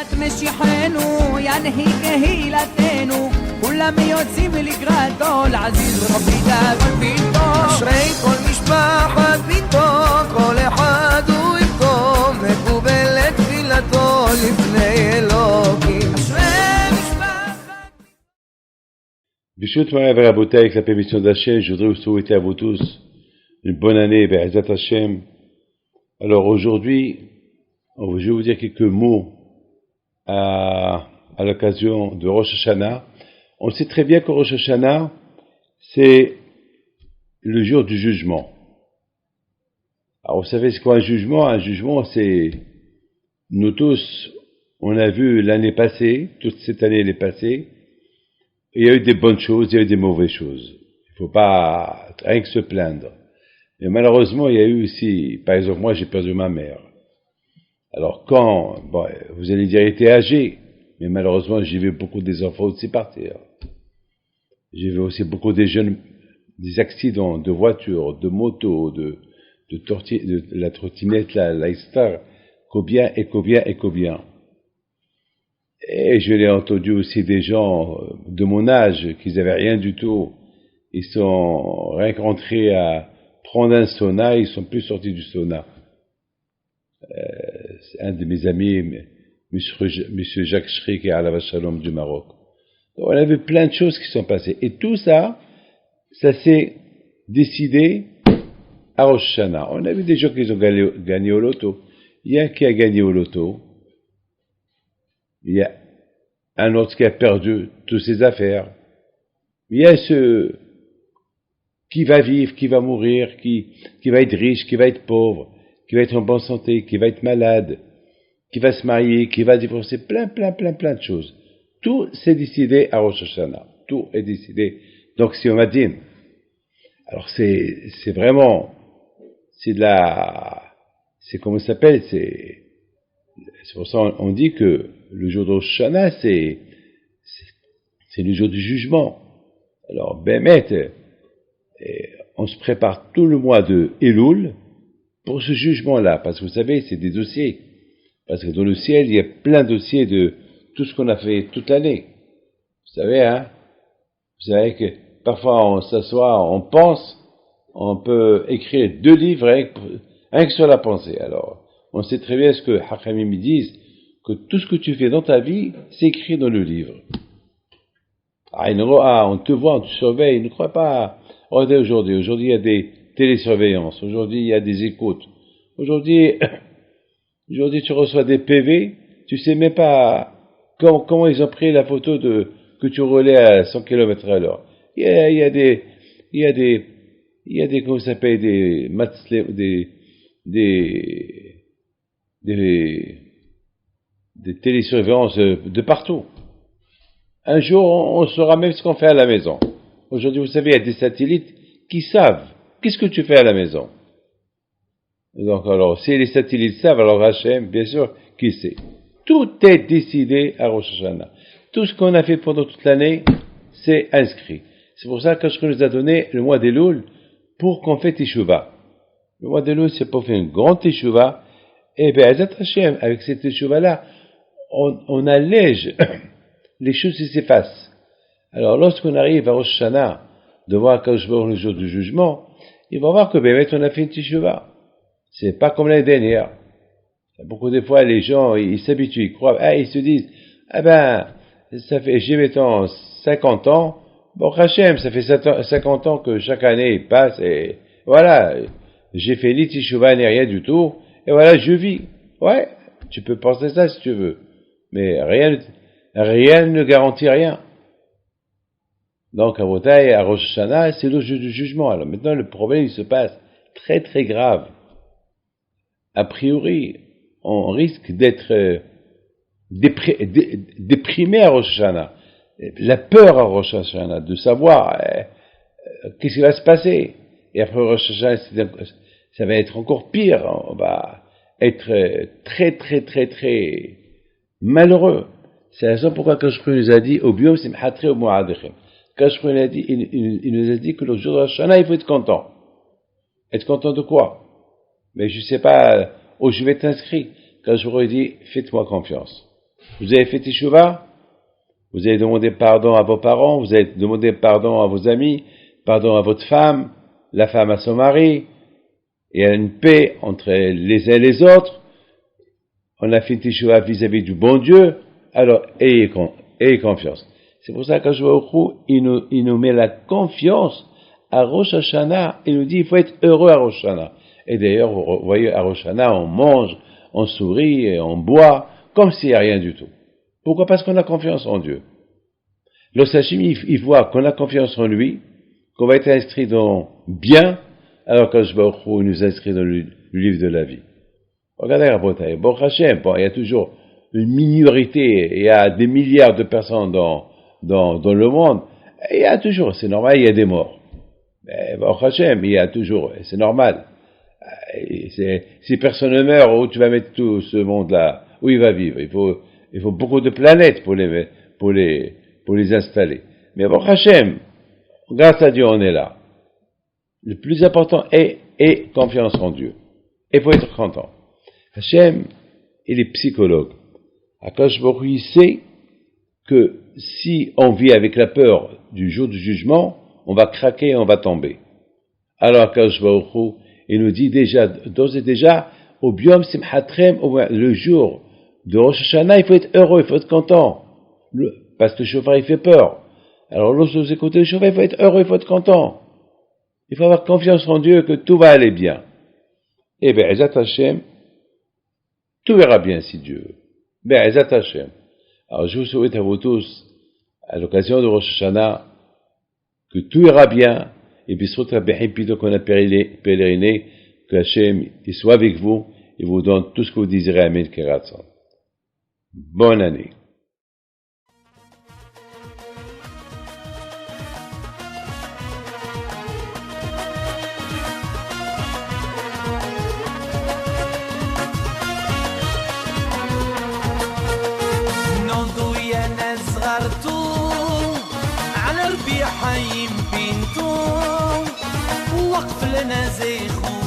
ביאת משיחנו ינהי קהילתנו כולם יוצאים לקראתו לעזיז רבי דאגון ביתו אשרי כל משפחת ביתו כל אחד הוא איתו מקובל את תפילתו לפני אלוקים אשרי משפחת Bishut Marav Rabotai, avec la permission d'Hachem, je voudrais vous souhaiter à vous tous une bonne année, Be'ezat Hashem. Alors aujourd'hui, je vais vous dire quelques mots à l'occasion de Rosh Hashanah. On sait très bien que Rosh Hashanah, c'est le jour du jugement. Alors vous savez c'est quoi un jugement? Un jugement, c'est, nous tous, on a vu l'année passée, toute cette année elle est passée, il y a eu des bonnes choses, il y a eu des mauvaises choses. Il ne faut pas rien que se plaindre. Mais malheureusement, il y a eu aussi, par exemple, moi j'ai perdu ma mère. Alors vous allez dire, il était âgé, mais malheureusement, j'ai vu beaucoup des enfants aussi partir. J'ai vu aussi beaucoup des jeunes, des accidents de voitures, de motos, de la trottinette, la Star, combien. Et je l'ai entendu aussi des gens de mon âge, qui n'avaient rien du tout. Ils sont rien rentrés à prendre un sauna, ils sont plus sortis du sauna. C'est un de mes amis, Monsieur Jacques Schrik et Alav Shalom du Maroc. Donc, on a vu plein de choses qui sont passées. Et tout ça, ça s'est décidé à Rosh Hashanah. On a vu des gens qui ont gagné au loto. Il y a un qui a gagné au loto. Il y a un autre qui a perdu toutes ses affaires. Il y a ceux qui va vivre, qui va mourir, qui va être riche, qui va être pauvre, qui va être en bonne santé, qui va être malade, qui va se marier, qui va divorcer, plein de choses. Tout s'est décidé à Rosh Hashanah. Tout est décidé. Donc si on m'a dit, alors c'est vraiment, c'est comment ça s'appelle, c'est pour ça on dit que le jour de Rosh Hashanah, c'est le jour du jugement. Alors, on se prépare tout le mois de Elul pour ce jugement-là, parce que vous savez, c'est des dossiers. Parce que dans le ciel, il y a plein de dossiers de tout ce qu'on a fait toute l'année. Vous savez, vous savez que parfois on s'assoit, on pense, on peut écrire 2 livres rien que sur la pensée. Alors, on sait très bien ce que Hachamim disent, que tout ce que tu fais dans ta vie, c'est écrit dans le livre. On te voit, on te surveille, ne crois pas. Regardez aujourd'hui il y a des télésurveillances, aujourd'hui il y a des écoutes, aujourd'hui tu reçois des PV, tu sais même pas comment ils ont pris la photo que tu roulais à 100 km/h. Il y a des comment ça s'appelle, des télésurveillances de partout. Un jour, on saura même ce qu'on fait à la maison. Aujourd'hui, vous savez, il y a des satellites qui savent qu'est-ce que tu fais à la maison. Donc, alors, si les satellites savent, alors Hachem, bien sûr, qui sait. Tout est décidé à Rosh Hashanah. Tout ce qu'on a fait pendant toute l'année, c'est inscrit. C'est pour ça que je nous a donné le mois d'Elul pour qu'on fait Teshuvah. Le mois d'Elul, c'est pour faire une grande Teshuvah. Et bien, Hachem, avec cette Teshuvah-là, on allège les choses qui s'effacent. Alors, lorsqu'on arrive à Rosh Hashanah, de voir Kadosh Baruch Hu le jour du jugement, il va voir que on a fait une Teshuvah. C'est pas comme l'année dernière. Beaucoup de fois, les gens, ils s'habituent, ils croient, ils se disent, ça fait, j'ai mettons 50 ans, bon, Hachem, ça fait 50 ans que chaque année il passe, et voilà, j'ai fait ni Teshuvah ni rien du tout, et voilà, je vis. Ouais, tu peux penser ça si tu veux. Mais rien ne garantit rien. Donc, à Rosh Hashanah, c'est le jour du jugement. Alors maintenant, le problème, il se passe très très grave. A priori, on risque d'être déprimé à Rosh Hashanah. La peur à Rosh Hashanah, de savoir qu'est-ce qui va se passer. Et après Rosh Hashanah, ça va être encore pire. On va être très très très très malheureux. C'est la raison pourquoi Kadosh Baruch Hu nous a dit au biom simchatre au mo'adechem. Kadosh Baruch Hu il nous a dit que le jour de Rosh Hashanah, il faut être content. Être content de quoi? Mais je sais pas où je vais t'inscrire. Kadosh Baruch Hu dit, faites-moi confiance. Vous avez fait Teshuvah, vous avez demandé pardon à vos parents, vous avez demandé pardon à vos amis, pardon à votre femme, la femme à son mari, et il y a une paix entre les uns et les autres. On a fait Teshuvah vis-à-vis du bon Dieu, alors ayez confiance. C'est pour ça qu'Akadosh Baruch Hu, il nous met la confiance à Rosh Hashanah. Il nous dit, il faut être heureux à Rosh Hashanah. Et d'ailleurs, vous voyez, à Rosh Hashanah, on mange, on sourit, et on boit, comme s'il n'y a rien du tout. Pourquoi? Parce qu'on a confiance en Dieu. Le Sachim, il voit qu'on a confiance en lui, qu'on va être inscrit dans bien, alors qu'Akadosh Baruch Hu nous inscrit dans le livre de la vie. Regardez, Rabotai, bon Hachem, il y a toujours une minorité, il y a des milliards de personnes dans le monde, et il y a toujours, c'est normal, il y a des morts. Mais bon Hachem, il y a toujours, c'est normal. Si personne ne meurt, où tu vas mettre tout ce monde-là, où il va vivre? Il faut beaucoup de planètes pour les installer. Mais bon Hachem, grâce à Dieu, on est là. Le plus important est confiance en Dieu. Et il faut être content. Hachem, il est psychologue. Akadosh Baruch Hu, il sait que si on vit avec la peur du jour du jugement, on va craquer et on va tomber. Alors Akadosh Baruch Hu, il nous dit déjà, d'ores et déjà, au Biom Simchatrem, le jour de Rosh Hashanah, il faut être heureux, il faut être content. Parce que le chauffard, il fait peur. Alors lorsque vous écoutez le chauffard, il faut être heureux, il faut être content. Il faut avoir confiance en Dieu que tout va aller bien. Et bien, Ezat Hashem, tout ira bien si Dieu veut. Ben, Ezat Hashem. Alors, je vous souhaite à vous tous, à l'occasion de Rosh Hashanah, que tout ira bien, et puis surtout, plutôt qu'on a pèleriné, que Hashem, il soit avec vous, et vous donne tout ce que vous désirez. Amen, Keratson. Bonne année. على ربيع حيم بنتو وقف لنا زيخو